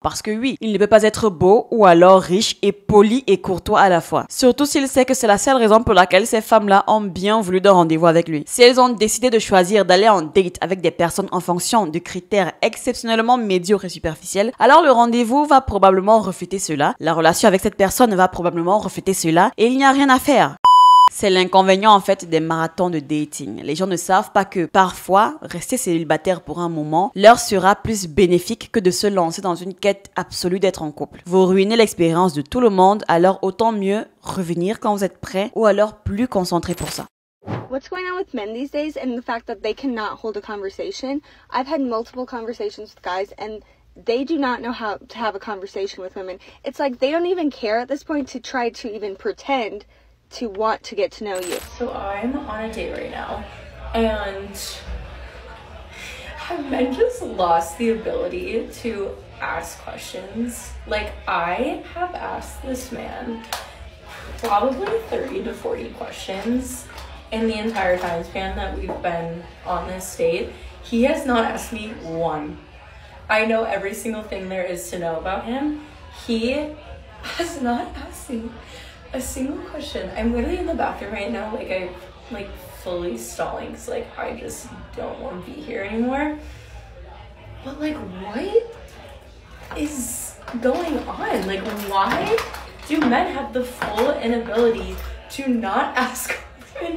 Parce que oui, il ne peut pas être beau ou alors riche et poli et courtois à la fois. Surtout s'il sait que c'est la seule raison pour laquelle ces femmes-là ont bien voulu d'un rendez-vous avec lui. Si elles ont décidé de choisir d'aller en date avec des personnes en fonction de critères exceptionnellement médiocres et superficiels, alors le rendez-vous va probablement refléter cela, la relation avec cette personne va probablement refléter cela et il n'y a rien à faire. C'est l'inconvénient en fait des marathons de dating. Les gens ne savent pas que parfois, rester célibataire pour un moment leur sera plus bénéfique que de se lancer dans une quête absolue d'être en couple. Vous ruinez l'expérience de tout le monde, alors autant mieux revenir quand vous êtes prêt ou alors plus concentré pour ça. What's going on with men these days and the fact that they cannot hold a conversation? I've had multiple conversations with guys and they do not know how to have a conversation with women. It's like they don't even care at this point to try to even pretend to want to get to know you. So I'm on a date right now and have men just lost the ability to ask questions. Like I have asked this man probably 30 to 40 questions in the entire time span that we've been on this date. He has not asked me one. I know every single thing there is to know about him. He has not asked me a single question. I'm literally in the bathroom right now, I'm fully stalling because I just don't want to be here anymore. But what is going on? Why do men have the full inability to not ask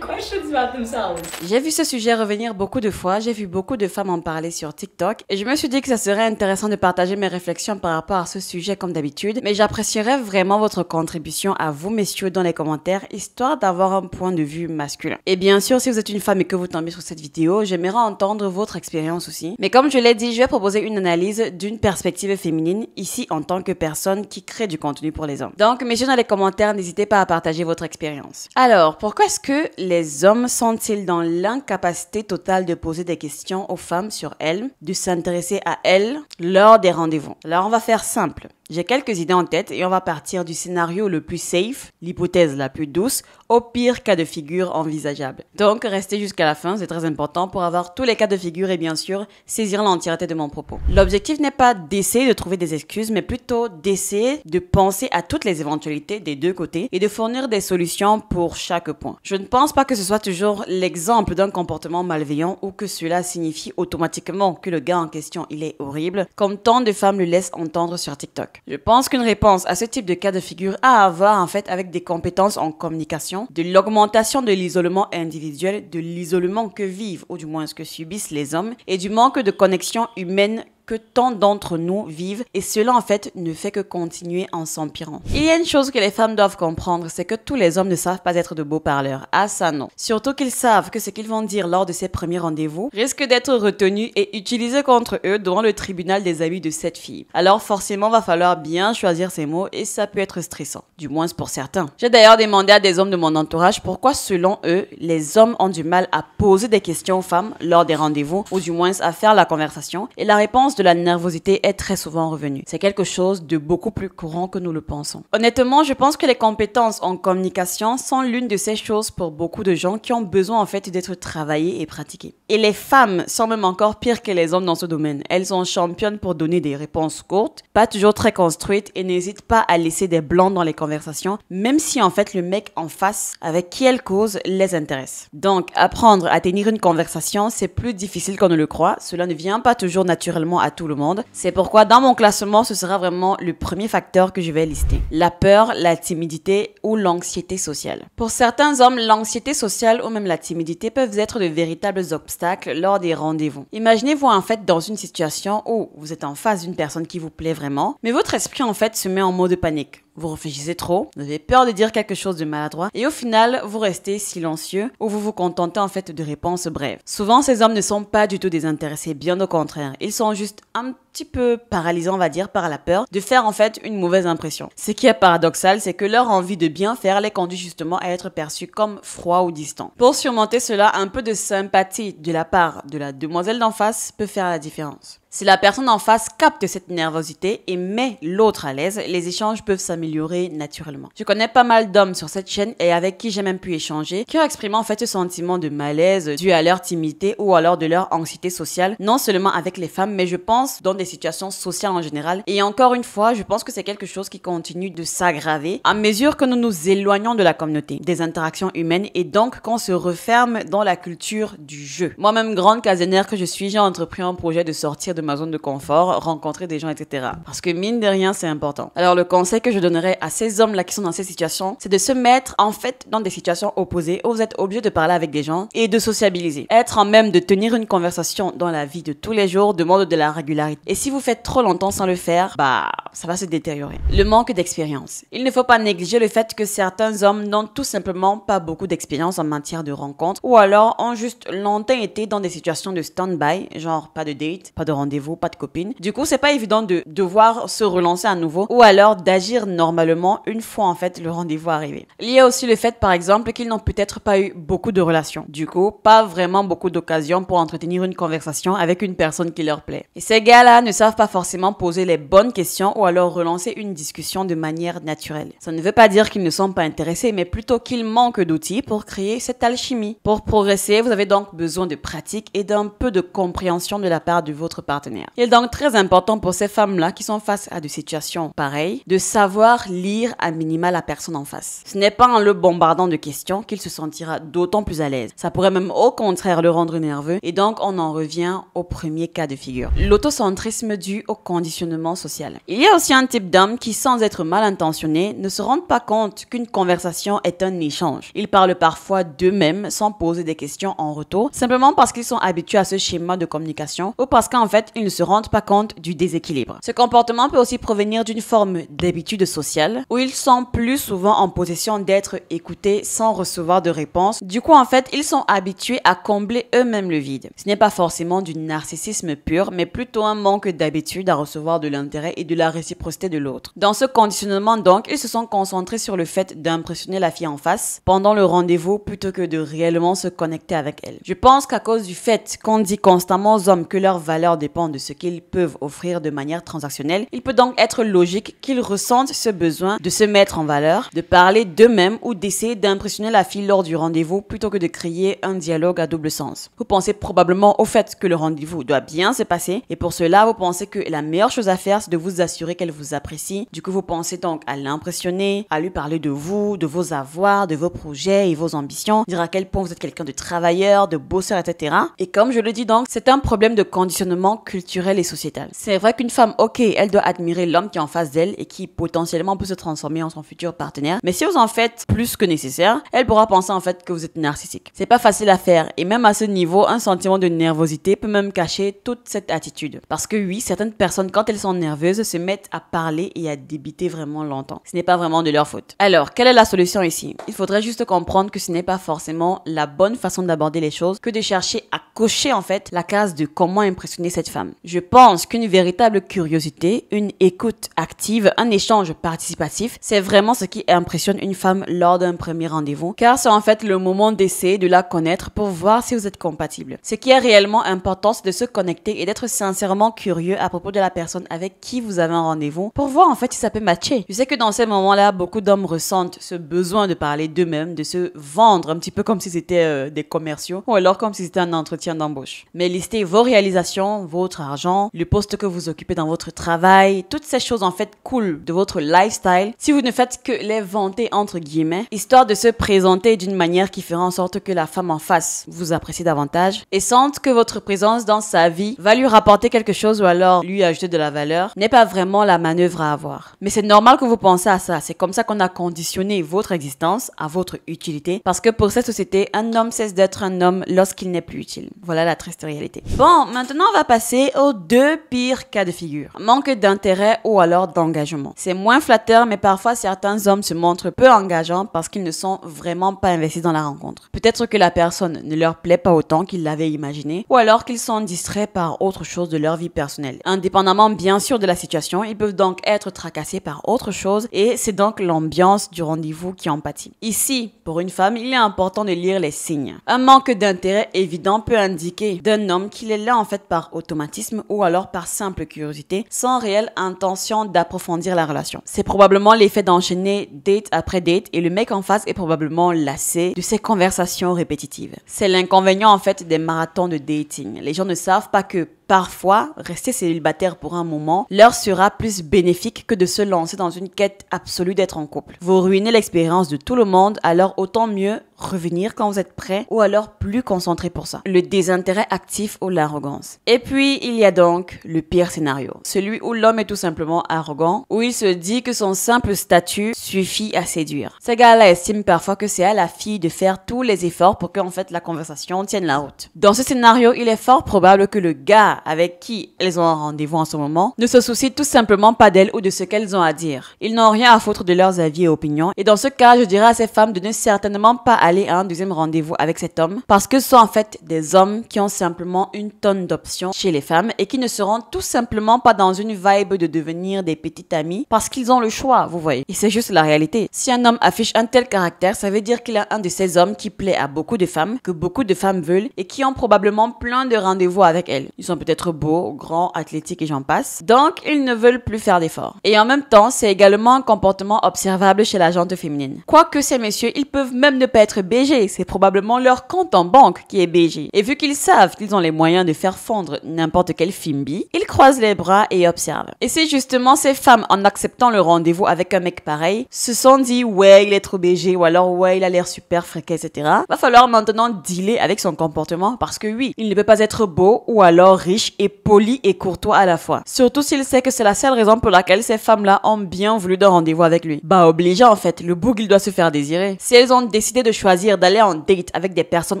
questions about themselves? J'ai vu ce sujet revenir beaucoup de fois, j'ai vu beaucoup de femmes en parler sur TikTok et je me suis dit que ça serait intéressant de partager mes réflexions par rapport à ce sujet comme d'habitude, mais j'apprécierais vraiment votre contribution à vous messieurs dans les commentaires, histoire d'avoir un point de vue masculin. Et bien sûr, si vous êtes une femme et que vous tombez sur cette vidéo, j'aimerais entendre votre expérience aussi. Mais comme je l'ai dit, je vais proposer une analyse d'une perspective féminine, ici en tant que personne qui crée du contenu pour les hommes. Donc messieurs dans les commentaires, n'hésitez pas à partager votre expérience. Alors, pourquoi est-ce que les hommes sont-ils dans l'incapacité totale de poser des questions aux femmes sur elles, de s'intéresser à elles lors des rendez-vous? Alors on va faire simple. J'ai quelques idées en tête et on va partir du scénario le plus safe, l'hypothèse la plus douce, au pire cas de figure envisageable. Donc restez jusqu'à la fin, c'est très important pour avoir tous les cas de figure et bien sûr saisir l'entièreté de mon propos. L'objectif n'est pas d'essayer de trouver des excuses, mais plutôt d'essayer de penser à toutes les éventualités des deux côtés et de fournir des solutions pour chaque point. Je ne pense pas que ce soit toujours l'exemple d'un comportement malveillant ou que cela signifie automatiquement que le gars en question il est horrible, comme tant de femmes le laissent entendre sur TikTok. Je pense qu'une réponse à ce type de cas de figure a à voir en fait avec des compétences en communication, de l'augmentation de l'isolement individuel, de l'isolement que vivent ou du moins ce que subissent les hommes et du manque de connexion humaine que tant d'entre nous vivent et cela en fait ne fait que continuer en s'empirant. Il y a une chose que les femmes doivent comprendre, c'est que tous les hommes ne savent pas être de beaux parleurs. Ah ça non. Surtout qu'ils savent que ce qu'ils vont dire lors de ces premiers rendez-vous risque d'être retenu et utilisé contre eux devant le tribunal des amis de cette fille. Alors forcément va falloir bien choisir ses mots et ça peut être stressant, du moins pour certains. J'ai d'ailleurs demandé à des hommes de mon entourage pourquoi selon eux, les hommes ont du mal à poser des questions aux femmes lors des rendez-vous ou du moins à faire la conversation et la réponse de la nervosité est très souvent revenue. C'est quelque chose de beaucoup plus courant que nous le pensons. Honnêtement, je pense que les compétences en communication sont l'une de ces choses pour beaucoup de gens qui ont besoin en fait d'être travaillées et pratiquées. Et les femmes sont même encore pires que les hommes dans ce domaine. Elles sont championnes pour donner des réponses courtes, pas toujours très construites et n'hésitent pas à laisser des blancs dans les conversations, même si en fait le mec en face avec qui elles causent les intéresse. Donc, apprendre à tenir une conversation, c'est plus difficile qu'on ne le croit. Cela ne vient pas toujours naturellement à tout le monde. C'est pourquoi dans mon classement, ce sera vraiment le premier facteur que je vais lister. La peur, la timidité ou l'anxiété sociale. Pour certains hommes, l'anxiété sociale ou même la timidité peuvent être de véritables obstacles lors des rendez-vous. Imaginez-vous en fait dans une situation où vous êtes en face d'une personne qui vous plaît vraiment, mais votre esprit en fait se met en mode panique. Vous réfléchissez trop, vous avez peur de dire quelque chose de maladroit et au final, vous restez silencieux ou vous vous contentez en fait de réponses brèves. Souvent, ces hommes ne sont pas du tout désintéressés, bien au contraire. Ils sont juste un petit peu paralysés, on va dire, par la peur de faire en fait une mauvaise impression. Ce qui est paradoxal, c'est que leur envie de bien faire les conduit justement à être perçus comme froids ou distants. Pour surmonter cela, un peu de sympathie de la part de la demoiselle d'en face peut faire la différence. Si la personne en face capte cette nervosité et met l'autre à l'aise, les échanges peuvent s'améliorer naturellement. Je connais pas mal d'hommes sur cette chaîne et avec qui j'ai même pu échanger, qui ont exprimé en fait ce sentiment de malaise dû à leur timidité ou alors de leur anxiété sociale, non seulement avec les femmes, mais je pense dans des des situations sociales en général. Et encore une fois, je pense que c'est quelque chose qui continue de s'aggraver à mesure que nous nous éloignons de la communauté, des interactions humaines et donc qu'on se referme dans la culture du jeu. Moi-même, grande casanière que je suis, j'ai entrepris un projet de sortir de ma zone de confort, rencontrer des gens, etc. Parce que mine de rien, c'est important. Alors le conseil que je donnerais à ces hommes-là qui sont dans ces situations, c'est de se mettre en fait dans des situations opposées où vous êtes obligé de parler avec des gens et de sociabiliser. Être en même de tenir une conversation dans la vie de tous les jours demande de la régularité. Et si vous faites trop longtemps sans le faire, ça va se détériorer. Le manque d'expérience. Il ne faut pas négliger le fait que certains hommes n'ont tout simplement pas beaucoup d'expérience en matière de rencontres ou alors ont juste longtemps été dans des situations de stand-by, genre pas de date, pas de rendez-vous, pas de copine. Du coup, c'est pas évident de devoir se relancer à nouveau ou alors d'agir normalement une fois en fait le rendez-vous arrivé. Il y a aussi le fait par exemple qu'ils n'ont peut-être pas eu beaucoup de relations. Du coup, pas vraiment beaucoup d'occasions pour entretenir une conversation avec une personne qui leur plaît. Et ces gars-là ne savent pas forcément poser les bonnes questions ou alors relancer une discussion de manière naturelle. Ça ne veut pas dire qu'ils ne sont pas intéressés, mais plutôt qu'ils manquent d'outils pour créer cette alchimie. Pour progresser, vous avez donc besoin de pratique et d'un peu de compréhension de la part de votre partenaire. Il est donc très important pour ces femmes-là qui sont face à des situations pareilles de savoir lire à minima la personne en face. Ce n'est pas en le bombardant de questions qu'il se sentira d'autant plus à l'aise. Ça pourrait même au contraire le rendre nerveux et donc on en revient au premier cas de figure. L'autocentrisme dû au conditionnement social. Il y a aussi un type d'homme qui, sans être mal intentionnés, ne se rendent pas compte qu'une conversation est un échange. Ils parlent parfois d'eux-mêmes sans poser des questions en retour, simplement parce qu'ils sont habitués à ce schéma de communication ou parce qu'en fait, ils ne se rendent pas compte du déséquilibre. Ce comportement peut aussi provenir d'une forme d'habitude sociale où ils sont plus souvent en possession d'être écoutés sans recevoir de réponse. Du coup, en fait, ils sont habitués à combler eux-mêmes le vide. Ce n'est pas forcément du narcissisme pur, mais plutôt un manque d'habitude à recevoir de l'intérêt et de la réciprocité de l'autre. Dans ce conditionnement, donc, ils se sont concentrés sur le fait d'impressionner la fille en face pendant le rendez-vous plutôt que de réellement se connecter avec elle. Je pense qu'à cause du fait qu'on dit constamment aux hommes que leur valeur dépend de ce qu'ils peuvent offrir de manière transactionnelle, il peut donc être logique qu'ils ressentent ce besoin de se mettre en valeur, de parler d'eux-mêmes ou d'essayer d'impressionner la fille lors du rendez-vous plutôt que de créer un dialogue à double sens. Vous pensez probablement au fait que le rendez-vous doit bien se passer et pour cela, vous pensez que la meilleure chose à faire, c'est de vous assurer qu'elle vous apprécie. Du coup, vous pensez donc à l'impressionner, à lui parler de vous, de vos avoirs, de vos projets et vos ambitions, dire à quel point vous êtes quelqu'un de travailleur, de bosseur, etc. Et comme je le dis donc, c'est un problème de conditionnement culturel et sociétal. C'est vrai qu'une femme, ok, elle doit admirer l'homme qui est en face d'elle et qui potentiellement peut se transformer en son futur partenaire, mais si vous en faites plus que nécessaire, elle pourra penser en fait que vous êtes narcissique. C'est pas facile à faire et même à ce niveau, un sentiment de nervosité peut même cacher toute cette attitude. Parce que oui, certaines personnes, quand elles sont nerveuses, se mettent à parler et à débiter vraiment longtemps. Ce n'est pas vraiment de leur faute. Alors, quelle est la solution ici? Il faudrait juste comprendre que ce n'est pas forcément la bonne façon d'aborder les choses que de chercher à cocher en fait la case de comment impressionner cette femme. Je pense qu'une véritable curiosité, une écoute active, un échange participatif, c'est vraiment ce qui impressionne une femme lors d'un premier rendez-vous, car c'est en fait le moment d'essayer de la connaître pour voir si vous êtes compatible. Ce qui est réellement important, c'est de se connecter et d'être sincèrement curieux à propos de la personne avec qui vous avez un rendez-vous pour voir en fait si ça peut matcher. Je sais que dans ces moments-là, beaucoup d'hommes ressentent ce besoin de parler d'eux-mêmes, de se vendre un petit peu comme si c'était des commerciaux ou alors comme si c'était un entretien d'embauche. Mais listez vos réalisations, votre argent, le poste que vous occupez dans votre travail, toutes ces choses en fait cool de votre lifestyle, si vous ne faites que les vanter entre guillemets, histoire de se présenter d'une manière qui fera en sorte que la femme en face vous apprécie davantage et sente que votre présence dans sa vie va lui rapporter quelque chose ou alors lui ajouter de la valeur, n'est pas vraiment la manœuvre à avoir. Mais c'est normal que vous pensez à ça, c'est comme ça qu'on a conditionné votre existence à votre utilité, parce que pour cette société, un homme cesse d'être un homme lorsqu'il n'est plus utile. Voilà la triste réalité. Bon, maintenant on va passer aux deux pires cas de figure. Manque d'intérêt ou alors d'engagement. C'est moins flatteur, mais parfois certains hommes se montrent peu engageants parce qu'ils ne sont vraiment pas investis dans la rencontre. Peut-être que la personne ne leur plaît pas autant qu'ils l'avaient imaginé, ou alors qu'ils sont distraits par autre chose de leur vie personnelle. Indépendamment bien sûr de la situation, ils peuvent donc être tracassés par autre chose et c'est donc l'ambiance du rendez-vous qui en pâtit. Ici, pour une femme, il est important de lire les signes. Un manque d'intérêt évident peut indiquer d'un homme qu'il est là en fait par automatisme ou alors par simple curiosité, sans réelle intention d'approfondir la relation. C'est probablement l'effet d'enchaîner date après date et le mec en face est probablement lassé de ces conversations répétitives. C'est l'inconvénient en fait des marathons de dating. Les gens ne savent pas que Parfois, rester célibataire pour un moment leur sera plus bénéfique que de se lancer dans une quête absolue d'être en couple. Vous ruinez l'expérience de tout le monde, alors autant mieux revenir quand vous êtes prêt ou alors plus concentré pour ça. Le désintérêt actif ou l'arrogance. Et puis, il y a donc le pire scénario. Celui où l'homme est tout simplement arrogant, où il se dit que son simple statut suffit à séduire. Ces gars-là estiment parfois que c'est à la fille de faire tous les efforts pour que, en fait, la conversation tienne la route. Dans ce scénario, il est fort probable que le gars avec qui elles ont un rendez-vous en ce moment ne se soucie tout simplement pas d'elles ou de ce qu'elles ont à dire. Ils n'ont rien à foutre de leurs avis et opinions. Et dans ce cas, je dirais à ces femmes de ne certainement pas aller à un deuxième rendez-vous avec cet homme parce que ce sont en fait des hommes qui ont simplement une tonne d'options chez les femmes et qui ne seront tout simplement pas dans une vibe de devenir des petites amies parce qu'ils ont le choix, vous voyez. Et c'est juste la réalité. Si un homme affiche un tel caractère, ça veut dire qu'il est un de ces hommes qui plaît à beaucoup de femmes, que beaucoup de femmes veulent et qui ont probablement plein de rendez-vous avec elles. Ils sont peut-être beaux, grands, athlétiques et j'en passe. Donc, ils ne veulent plus faire d'efforts. Et en même temps, c'est également un comportement observable chez la gente féminine. Quoique ces messieurs, ils peuvent même ne pas être BG, c'est probablement leur compte en banque qui est BG. Et vu qu'ils savent qu'ils ont les moyens de faire fondre n'importe quel fimbi, ils croisent les bras et observent. Et c'est justement ces femmes, en acceptant le rendez-vous avec un mec pareil, se sont dit ouais, il est trop BG ou alors ouais, il a l'air super fréquent, etc. Va falloir maintenant dealer avec son comportement parce que oui, il ne peut pas être beau ou alors riche et poli et courtois à la fois. Surtout s'il sait que c'est la seule raison pour laquelle ces femmes-là ont bien voulu d'un rendez-vous avec lui. Bah obligeant en fait, le boug il doit se faire désirer. Si elles ont décidé de choisir d'aller en date avec des personnes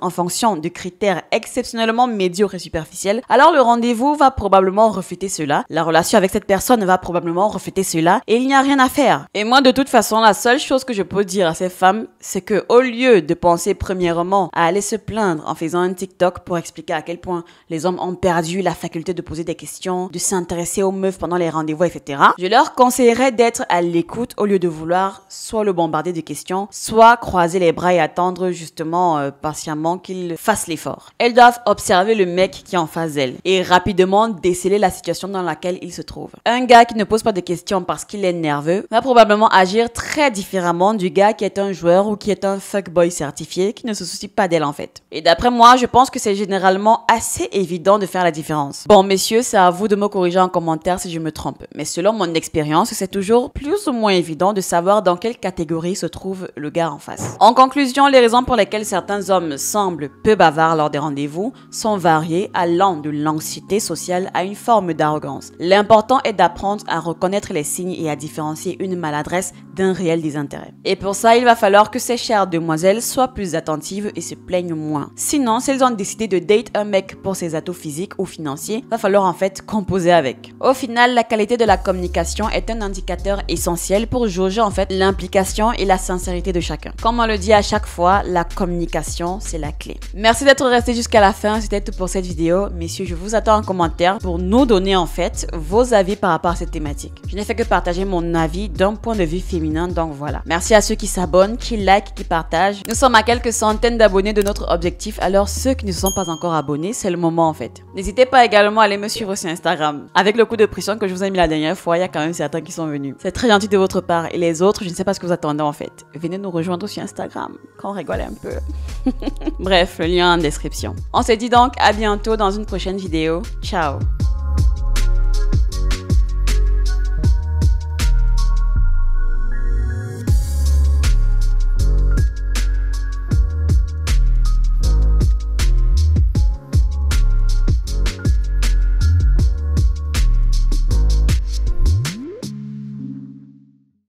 en fonction de critères exceptionnellement médiocres et superficiels, alors le rendez-vous va probablement refléter cela, la relation avec cette personne va probablement refléter cela et il n'y a rien à faire. Et moi de toute façon, la seule chose que je peux dire à ces femmes, c'est que au lieu de penser premièrement à aller se plaindre en faisant un TikTok pour expliquer à quel point les hommes ont perdu la faculté de poser des questions, de s'intéresser aux meufs pendant les rendez-vous, etc., je leur conseillerais d'être à l'écoute au lieu de vouloir soit le bombarder de questions, soit croiser les bras et attendre justement patiemment qu'il fasse l'effort. Elles doivent observer le mec qui est en face d'elles et rapidement déceler la situation dans laquelle il se trouve. Un gars qui ne pose pas de questions parce qu'il est nerveux va probablement agir très différemment du gars qui est un joueur ou qui est un fuckboy certifié qui ne se soucie pas d'elle en fait. Et d'après moi, je pense que c'est généralement assez évident de faire la différence. Bon messieurs, c'est à vous de me corriger en commentaire si je me trompe, mais selon mon expérience, c'est toujours plus ou moins évident de savoir dans quelle catégorie se trouve le gars en face. En conclusion, les raisons pour lesquelles certains hommes semblent peu bavards lors des rendez-vous sont variées, allant de l'anxiété sociale à une forme d'arrogance. L'important est d'apprendre à reconnaître les signes et à différencier une maladresse d'un réel désintérêt. Et pour ça, il va falloir que ces chères demoiselles soient plus attentives et se plaignent moins. Sinon, si elles ont décidé de date un mec pour ses atouts physiques ou financiers, va falloir en fait composer avec. Au final, la qualité de la communication est un indicateur essentiel pour jauger en fait l'implication et la sincérité de chacun. Comme on le dit à chaque fois, la communication, c'est la clé. Merci d'être resté jusqu'à la fin, c'était tout pour cette vidéo. Messieurs, je vous attends en commentaire pour nous donner en fait vos avis par rapport à cette thématique. Je n'ai fait que partager mon avis d'un point de vue féminin, donc voilà. Merci à ceux qui s'abonnent, qui likent, qui partagent. Nous sommes à quelques centaines d'abonnés de notre objectif, alors ceux qui ne se sont pas encore abonnés, c'est le moment en fait. N'hésitez pas également à aller me suivre sur Instagram. Avec le coup de pression que je vous ai mis la dernière fois, il y a quand même certains qui sont venus. C'est très gentil de votre part. Et les autres, je ne sais pas ce que vous attendez en fait. Venez nous rejoindre sur Instagram, qu'on rigole un peu. Bref, le lien en description. On se dit donc à bientôt dans une prochaine vidéo. Ciao!